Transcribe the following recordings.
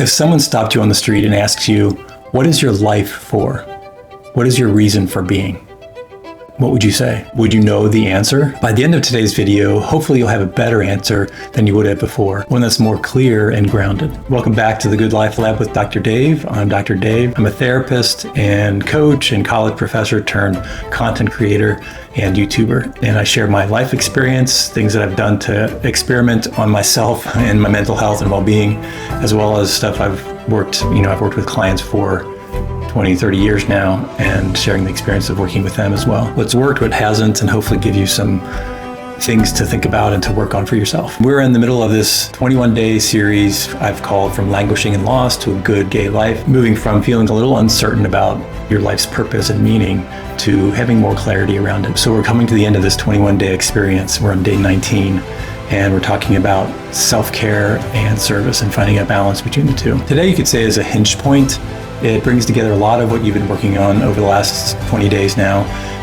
If someone stopped you on the street and asks you, what is your life for? What is your reason for being? What would you say? Would you know the answer? By the end of today's video, hopefully you'll have a better answer than you would have before, one that's more clear and grounded. Welcome back to the Good Life Lab with Dr. Dave. I'm Dr. Dave. I'm a therapist and coach and college professor turned content creator and YouTuber. And I share my life experience, things that I've done to experiment on myself and my mental health and well-being, as well as stuff I've worked with clients for 20, 30 years now, and sharing the experience of working with them as well. What's worked, what hasn't, and hopefully give you some things to think about and to work on for yourself. We're in the middle of this 21-day series I've called From Languishing and Lost to a Good Gay Life, moving from feeling a little uncertain about your life's purpose and meaning to having more clarity around it. So we're coming to the end of this 21-day experience. We're on day 19. And we're talking about self-care and service and finding a balance between the two. Today, you could say, is a hinge point. It brings together a lot of what you've been working on over the last 20 days now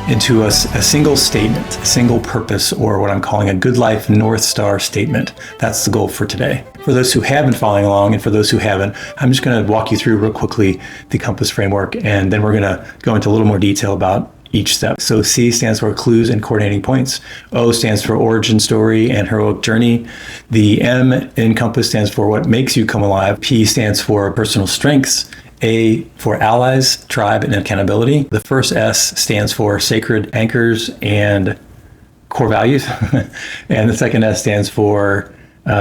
into a single statement, a single purpose, or what I'm calling a good life North Star statement. That's the goal for today. For those who have been following along, and for those who haven't, I'm just going to walk you through real quickly the compass framework, and then we're going to go into a little more detail about each step. So C stands for clues and coordinating points. O stands for origin story and heroic journey. The M in compass stands for what makes you come alive. P stands for personal strengths. A for allies, tribe, and accountability. The first S stands for sacred anchors and core values. And the second S stands for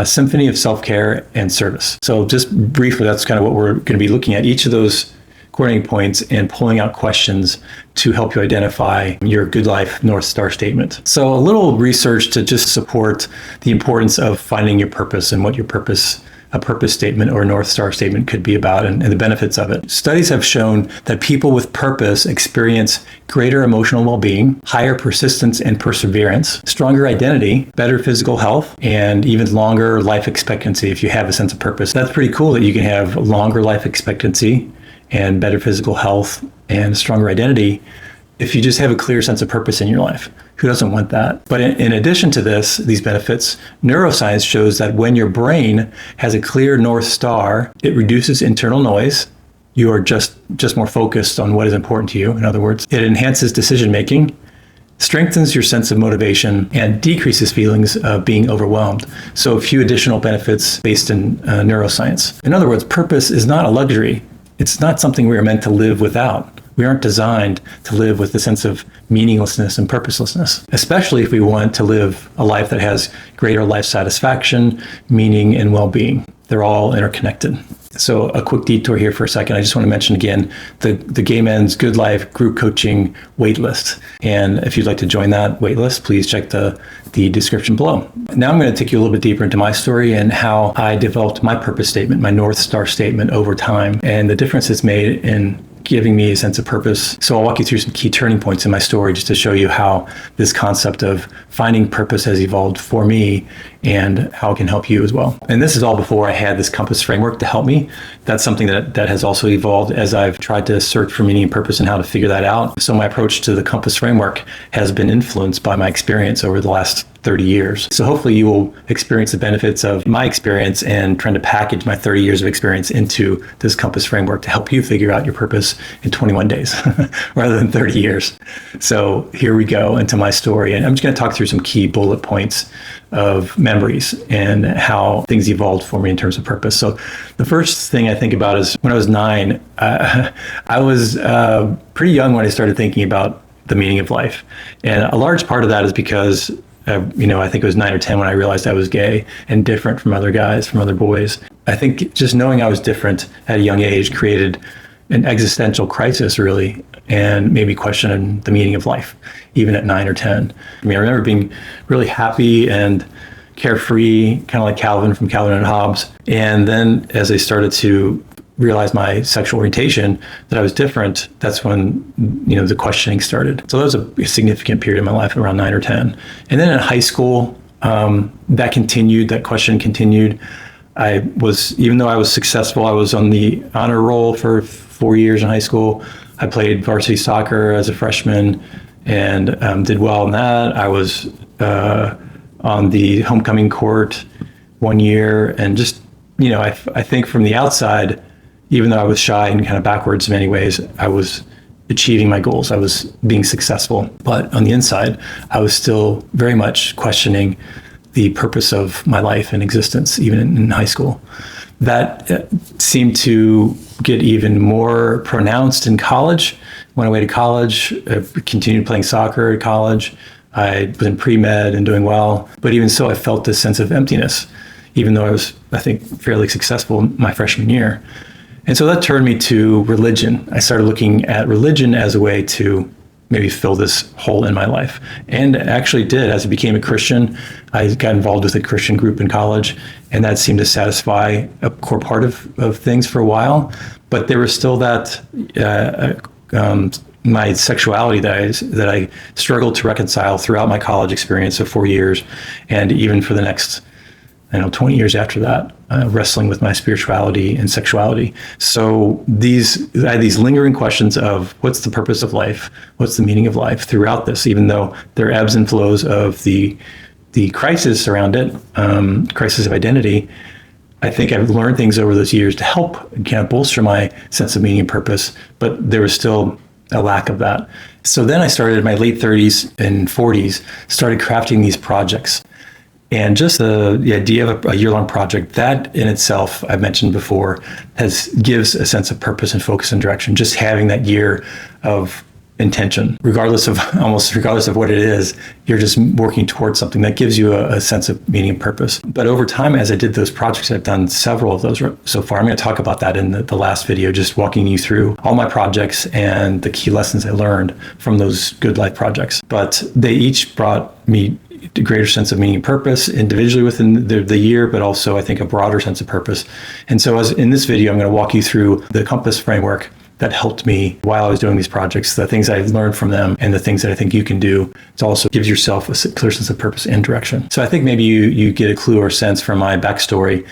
symphony of self-care and service. So just briefly, that's kind of what we're going to be looking at. Each of those coordinating points and pulling out questions to help you identify your good life North Star statement. So a little research to just support the importance of finding your purpose and what your purpose, a purpose statement or a North Star statement could be about, and the benefits of it. Studies have shown that people with purpose experience greater emotional well-being, higher persistence and perseverance, stronger identity, better physical health, and even longer life expectancy if you have a sense of purpose. That's pretty cool that you can have longer life expectancy and better physical health and stronger identity if you just have a clear sense of purpose in your life. Who doesn't want that? But in addition to these benefits, neuroscience shows that when your brain has a clear North Star, it reduces internal noise. You are just more focused on what is important to you. In other words, it enhances decision-making, strengthens your sense of motivation, and decreases feelings of being overwhelmed. So a few additional benefits based in neuroscience. In other words, purpose is not a luxury. It's not something we are meant to live without. We aren't designed to live with a sense of meaninglessness and purposelessness, especially if we want to live a life that has greater life satisfaction, meaning, and well-being. They're all interconnected. So a quick detour here for a second. I just want to mention again the Gay Men's Good Life group coaching waitlist. And if you'd like to join that waitlist, please check the description below. Now I'm going to take you a little bit deeper into my story and how I developed my purpose statement, my North Star statement over time, and the difference it's made in giving me a sense of purpose. So I'll walk you through some key turning points in my story just to show you how this concept of finding purpose has evolved for me and how it can help you as well. And this is all before I had this compass framework to help me. That's something that has also evolved as I've tried to search for meaning and purpose and how to figure that out. So my approach to the compass framework has been influenced by my experience over the last 30 years. So hopefully you will experience the benefits of my experience and trying to package my 30 years of experience into this compass framework to help you figure out your purpose in 21 days rather than 30 years. So here we go into my story. And I'm just going to talk through some key bullet points of memories and how things evolved for me in terms of purpose. So the first thing I think about is when I was 9, I was pretty young when I started thinking about the meaning of life. And a large part of that is because I think it was 9 or 10 when I realized I was gay and different from other guys, from other boys. I think just knowing I was different at a young age created an existential crisis, really, and made me question the meaning of life, even at 9 or 10. I remember being really happy and carefree, kind of like Calvin from Calvin and Hobbes. And then as I started to realize my sexual orientation, that I was different, that's when, the questioning started. So that was a significant period in my life, around 9 or 10. And then in high school, that question continued. Even though I was successful, I was on the honor roll for 4 years in high school. I played varsity soccer as a freshman and did well in that. I was on the homecoming court 1 year and just I think from the outside, even though I was shy and kind of backwards in many ways, I was achieving my goals. I was being successful. But on the inside, I was still very much questioning the purpose of my life and existence, even in high school. That seemed to get even more pronounced in college. Went away to college, continued playing soccer at college. I was in pre-med and doing well. But even so, I felt this sense of emptiness, even though I was, I think, fairly successful my freshman year. And so that turned me to religion. I started looking at religion as a way to maybe fill this hole in my life. And actually did. As I became a Christian, I got involved with a Christian group in college, and that seemed to satisfy a core part of things for a while. But there was still that my sexuality that I struggled to reconcile throughout my college experience of 4 years, and even for the next 20 years after that, wrestling with my spirituality and sexuality. So I had these lingering questions of what's the purpose of life? What's the meaning of life throughout this, even though there are ebbs and flows of the crisis around it, crisis of identity. I think I've learned things over those years to help kind of bolster my sense of meaning and purpose, but there was still a lack of that. So then I started in my late 30s and 40s, started crafting these projects. And just the idea of a year-long project, that in itself, I've mentioned before, gives a sense of purpose and focus and direction. Just having that year of intention, regardless of what it is, you're just working towards something that gives you a sense of meaning and purpose. But over time, as I did those projects, I've done several of those so far. I'm going to talk about that in the last video, just walking you through all my projects and the key lessons I learned from those good life projects. But they each brought me a greater sense of meaning and purpose individually within the year, but also I think a broader sense of purpose. And so as in this video, I'm going to walk you through the compass framework that helped me while I was doing these projects, the things I learned from them and the things that I think you can do to also give yourself a clear sense of purpose and direction. So I think maybe you get a clue or sense from my backstory,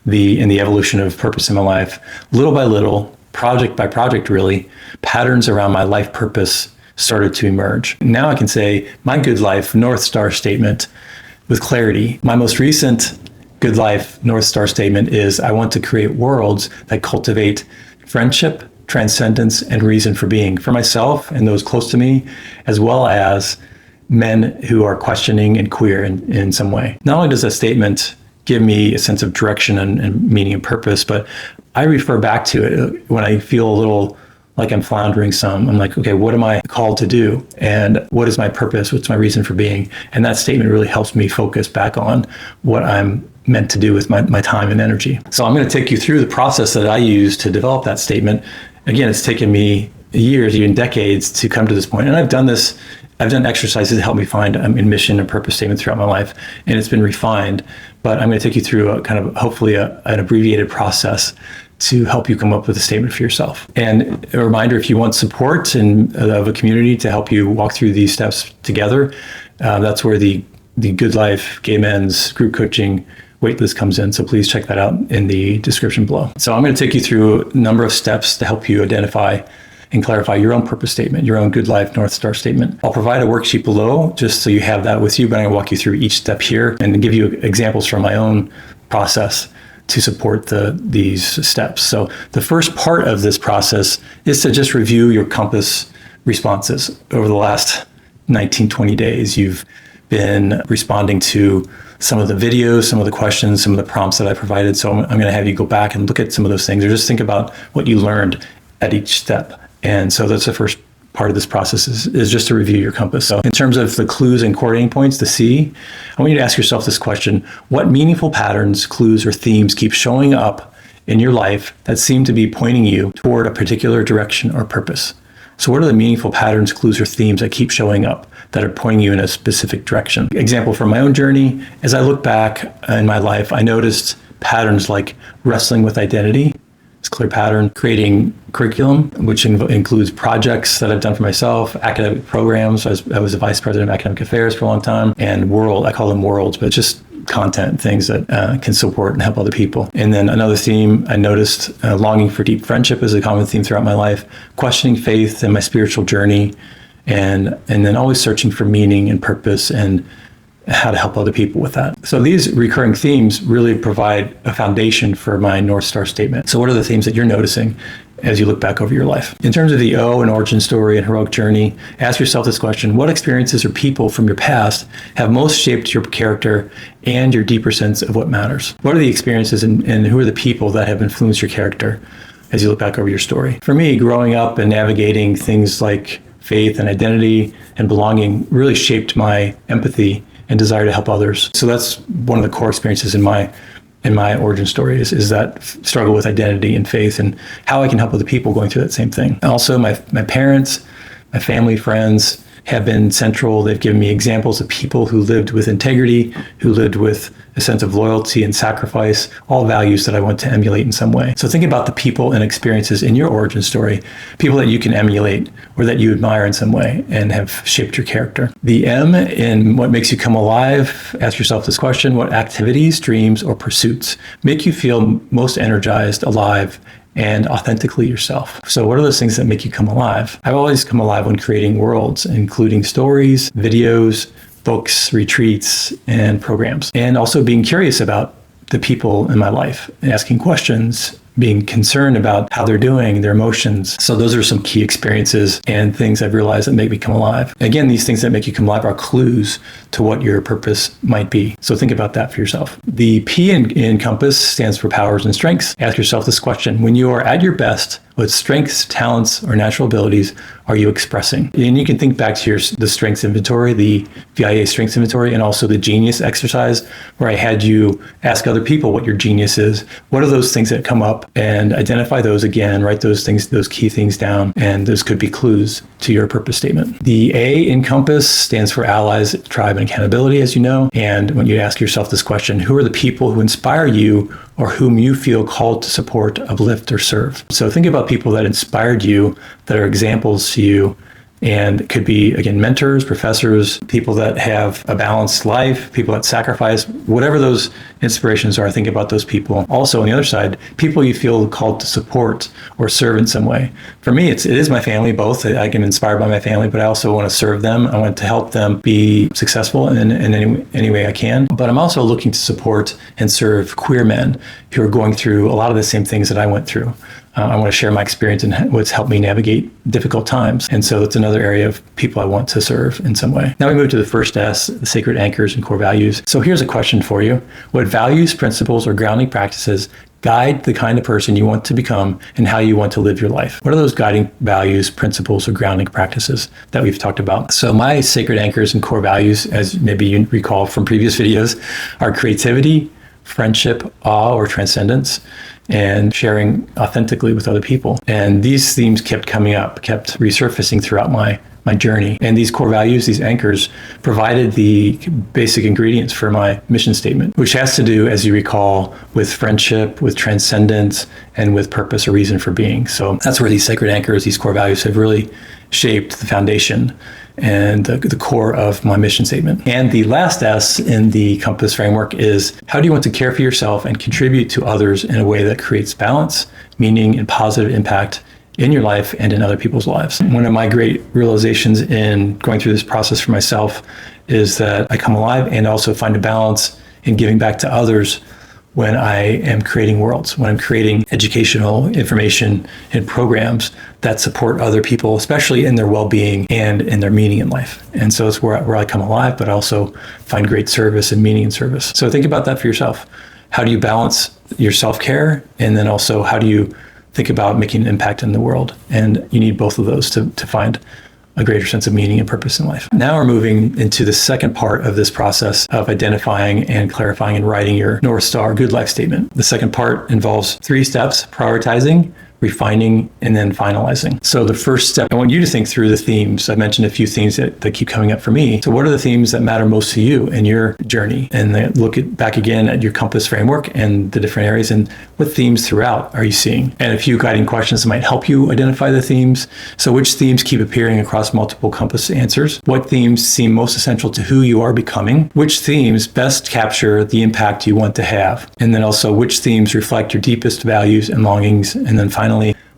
in the evolution of purpose in my life, little by little, project by project, really, patterns around my life purpose started to emerge. Now I can say my good life North Star statement with clarity. My most recent good life North Star statement is I want to create worlds that cultivate friendship, transcendence, and reason for being for myself and those close to me, as well as men who are questioning and queer in some way. Not only does that statement give me a sense of direction and meaning and purpose, but I refer back to it when I feel a little like I'm floundering some. I'm like, okay, what am I called to do? And what is my purpose? What's my reason for being? And that statement really helps me focus back on what I'm meant to do with my time and energy. So I'm going to take you through the process that I use to develop that statement. Again, it's taken me years, even decades to come to this point. And I've done exercises to help me find a mission and purpose statement throughout my life. And it's been refined, but I'm going to take you through a kind of hopefully an abbreviated process to help you come up with a statement for yourself. And a reminder, if you want support of a community to help you walk through these steps together, that's where the Good Life Gay Men's group coaching waitlist comes in. So please check that out in the description below. So I'm going to take you through a number of steps to help you identify and clarify your own purpose statement, your own Good Life North Star statement. I'll provide a worksheet below just so you have that with you, but I'm going to walk you through each step here and give you examples from my own process to support these steps. So the first part of this process is to just review your compass responses. Over the last 19, 20 days, you've been responding to some of the videos, some of the questions, some of the prompts that I provided. So I'm going to have you go back and look at some of those things, or just think about what you learned at each step. And so that's the first part of this process is just to review your compass. So in terms of the clues and coordinating points, the C, I want you to ask yourself this question: what meaningful patterns, clues, or themes keep showing up in your life that seem to be pointing you toward a particular direction or purpose? So what are the meaningful patterns, clues, or themes that keep showing up that are pointing you in a specific direction? Example from my own journey, as I look back in my life, I noticed patterns like wrestling with identity. It's a clear pattern. Creating curriculum, which includes projects that I've done for myself, academic programs. I was the vice president of academic affairs for a long time, and I call them worlds, but just content, things that can support and help other people. And then another theme I noticed, longing for deep friendship is a common theme throughout my life, questioning faith and my spiritual journey, and then always searching for meaning and purpose and how to help other people with that. So these recurring themes really provide a foundation for my North Star statement. So what are the themes that you're noticing as you look back over your life? In terms of the O and origin story and heroic journey, ask yourself this question: what experiences or people from your past have most shaped your character and your deeper sense of what matters? What are the experiences and who are the people that have influenced your character as you look back over your story? For me, growing up and navigating things like faith and identity and belonging really shaped my empathy and desire to help others. So that's one of the core experiences in my origin story is that struggle with identity and faith and how I can help other people going through that same thing. Also, my parents, my family, friends have been central. They've given me examples of people who lived with integrity, who lived with a sense of loyalty and sacrifice, all values that I want to emulate in some way. So think about the people and experiences in your origin story, people that you can emulate or that you admire in some way and have shaped your character. The M in what makes you come alive, ask yourself this question: what activities, dreams, or pursuits make you feel most energized, alive, and authentically yourself? So what are those things that make you come alive? I've always come alive when creating worlds, including stories, videos, books, retreats, and programs. And also being curious about the people in my life, asking questions, being concerned about how they're doing, their emotions. So those are some key experiences and things I've realized that make me come alive. Again, these things that make you come alive are clues to what your purpose might be. So think about that for yourself. The P in Compass stands for powers and strengths. Ask yourself this question: when you are at your best, what strengths, talents, or natural abilities are you expressing? And you can think back to the strengths inventory, the VIA strengths inventory, and also the genius exercise, where I had you ask other people what your genius is. What are those things that come up? And identify those again, write those things, those key things down, and those could be clues to your purpose statement. The A in Compass stands for allies, tribe, and accountability, as you know. And when you ask yourself this question: who are the people who inspire you or whom you feel called to support, uplift, or serve? So think about people that inspired you, that are examples to you, and it could be, again, mentors, professors, people that have a balanced life, people that sacrifice, whatever those inspirations are. Think about those people. Also, on the other side, people you feel called to support or serve in some way. For me, it is my family, both. I get inspired by my family, but I also want to serve them. I want to help them be successful in any way I can. But I'm also looking to support and serve queer men who are going through a lot of the same things that I went through. I want to share my experience and what's helped me navigate difficult times. And so it's another area of people I want to serve in some way. Now we move to the first S, the sacred anchors and core values. So here's a question for you: what values, principles, or grounding practices guide the kind of person you want to become and how you want to live your life? What are those guiding values, principles, or grounding practices that we've talked about? So my sacred anchors and core values, as maybe you recall from previous videos, are creativity, friendship, awe or transcendence, and sharing authentically with other people. And these themes kept coming up, kept resurfacing throughout my journey. And these core values, these anchors, provided the basic ingredients for my mission statement, which has to do, as you recall, with friendship, with transcendence, and with purpose or reason for being. So that's where these sacred anchors, these core values, have really shaped the foundation and the core of my mission statement. And the last S in the Compass framework is: how do you want to care for yourself and contribute to others in a way that creates balance, meaning, and positive impact in your life and in other people's lives? One of my great realizations in going through this process for myself is that I come alive and also find a balance in giving back to others when I am creating worlds, when I'm creating educational information and programs that support other people, especially in their well-being and in their meaning in life. And so it's where I come alive, but also find great service and meaning in service. So think about that for yourself. How do you balance your self-care? And then also, how do you think about making an impact in the world? And you need both of those to find a greater sense of meaning and purpose in life. Now we're moving into the second part of this process of identifying and clarifying and writing your North Star Good Life Statement. The second part involves 3 steps: prioritizing, refining, and then finalizing. So the first step, I want you to think through the themes. I mentioned a few themes that keep coming up for me. So what are the themes that matter most to you in your journey? And then look back again at your Compass framework and the different areas, and what themes throughout are you seeing? And a few guiding questions that might help you identify the themes. So which themes keep appearing across multiple Compass answers? What themes seem most essential to who you are becoming? Which themes best capture the impact you want to have? And then also, which themes reflect your deepest values and longings? And then finally,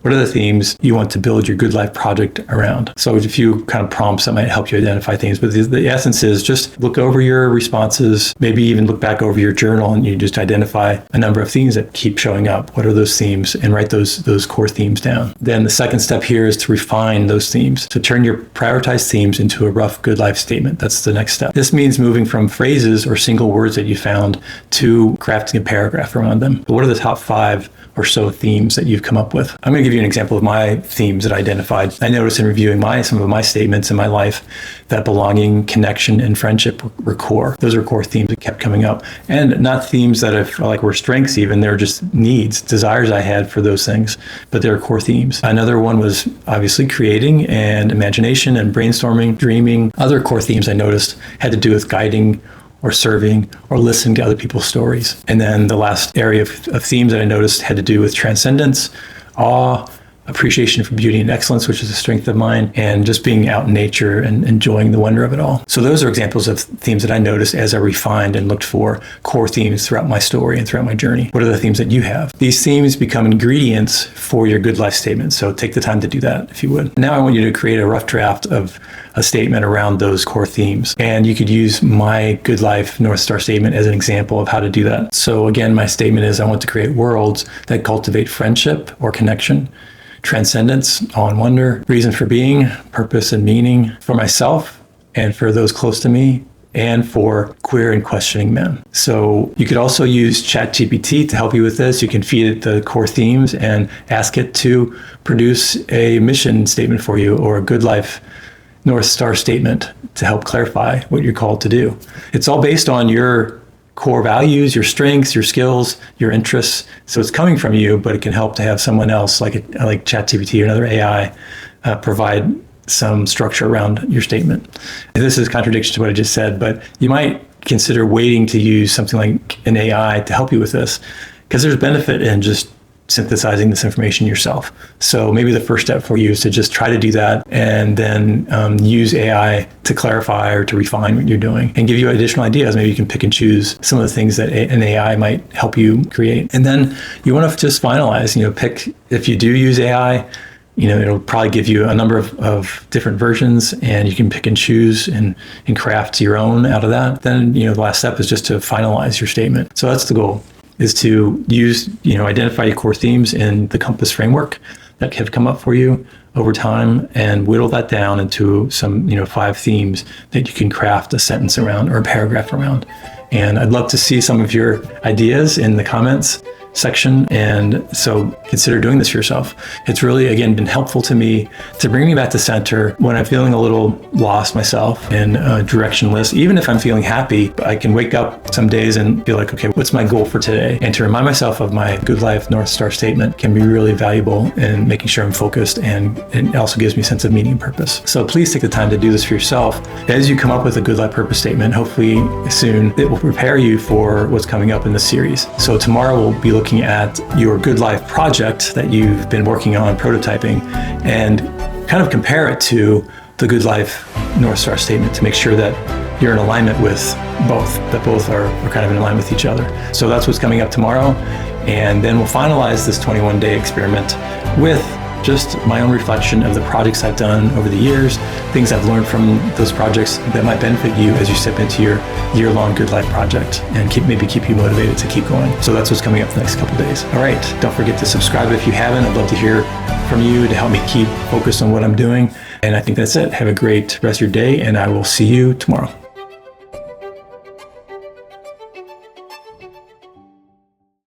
What are the themes you want to build your good life project around? So there's a few kind of prompts that might help you identify themes, but the essence is just look over your responses, maybe even look back over your journal, and you just identify a number of themes that keep showing up. What are those themes? And write those core themes down. Then the second step here is to refine those themes. So turn your prioritized themes into a rough good life statement. That's the next step. This means moving from phrases or single words that you found to crafting a paragraph around them. But what are the top 5 or so themes that you've come up with? I'm going to give you an example of my themes that I identified. I noticed in reviewing some of my statements in my life that belonging, connection, and friendship were core. Those are core themes that kept coming up. And not themes that I felt like were strengths even, they're just needs, desires I had for those things, but they're core themes. Another one was obviously creating and imagination and brainstorming, dreaming. Other core themes I noticed had to do with guiding or serving or listening to other people's stories. And then the last area of themes that I noticed had to do with transcendence, awe, appreciation for beauty and excellence, which is a strength of mine, and just being out in nature and enjoying the wonder of it all. So those are examples of themes that I noticed as I refined and looked for core themes throughout my story and throughout my journey. What are the themes that you have? These themes become ingredients for your good life statement. So take the time to do that if you would. Now I want you to create a rough draft of a statement around those core themes. And you could use my good life North Star statement as an example of how to do that. So again, my statement is I want to create worlds that cultivate friendship or connection, transcendence, awe and wonder, reason for being, purpose and meaning for myself and for those close to me, and for queer and questioning men. So you could also use ChatGPT to help you with this. You can feed it the core themes and ask it to produce a mission statement for you or a good life North Star statement to help clarify what you're called to do. It's all based on your core values, your strengths, your skills, your interests. So it's coming from you, but it can help to have someone else like ChatGPT or another AI provide some structure around your statement. And this is a contradiction to what I just said, but you might consider waiting to use something like an AI to help you with this, because there's benefit in just synthesizing this information yourself. So maybe the first step for you is to just try to do that and then use AI to clarify or to refine what you're doing and give you additional ideas. Maybe you can pick and choose some of the things that an AI might help you create. And then you want to just finalize, pick, if you do use AI, it'll probably give you a number of different versions and you can pick and choose and craft your own out of that. Then, the last step is just to finalize your statement. So that's the goal, is to use, identify your core themes in the Compass framework that have come up for you over time and whittle that down into some, 5 themes that you can craft a sentence around or a paragraph around. And I'd love to see some of your ideas in the comments section. And so consider doing this for yourself. It's really, again, been helpful to me to bring me back to center when I'm feeling a little lost myself and directionless. Even if I'm feeling happy, I can wake up some days and be like, okay, what's my goal for today? And to remind myself of my good life North Star statement can be really valuable in making sure I'm focused, and it also gives me a sense of meaning and purpose. So please take the time to do this for yourself. As you come up with a good life purpose statement, hopefully soon it will prepare you for what's coming up in this series. So tomorrow we'll be looking at your good life project that you've been working on prototyping and kind of compare it to the good life North Star statement to make sure that you're in alignment with both, that both are kind of in line with each other. So that's what's coming up tomorrow. And then we'll finalize this 21-day experiment with just my own reflection of the projects I've done over the years, things I've learned from those projects that might benefit you as you step into your year-long good life project and maybe keep you motivated to keep going. So that's what's coming up the next couple of days. All right, don't forget to subscribe if you haven't. I'd love to hear from you to help me keep focused on what I'm doing. And I think that's it. Have a great rest of your day, and I will see you tomorrow.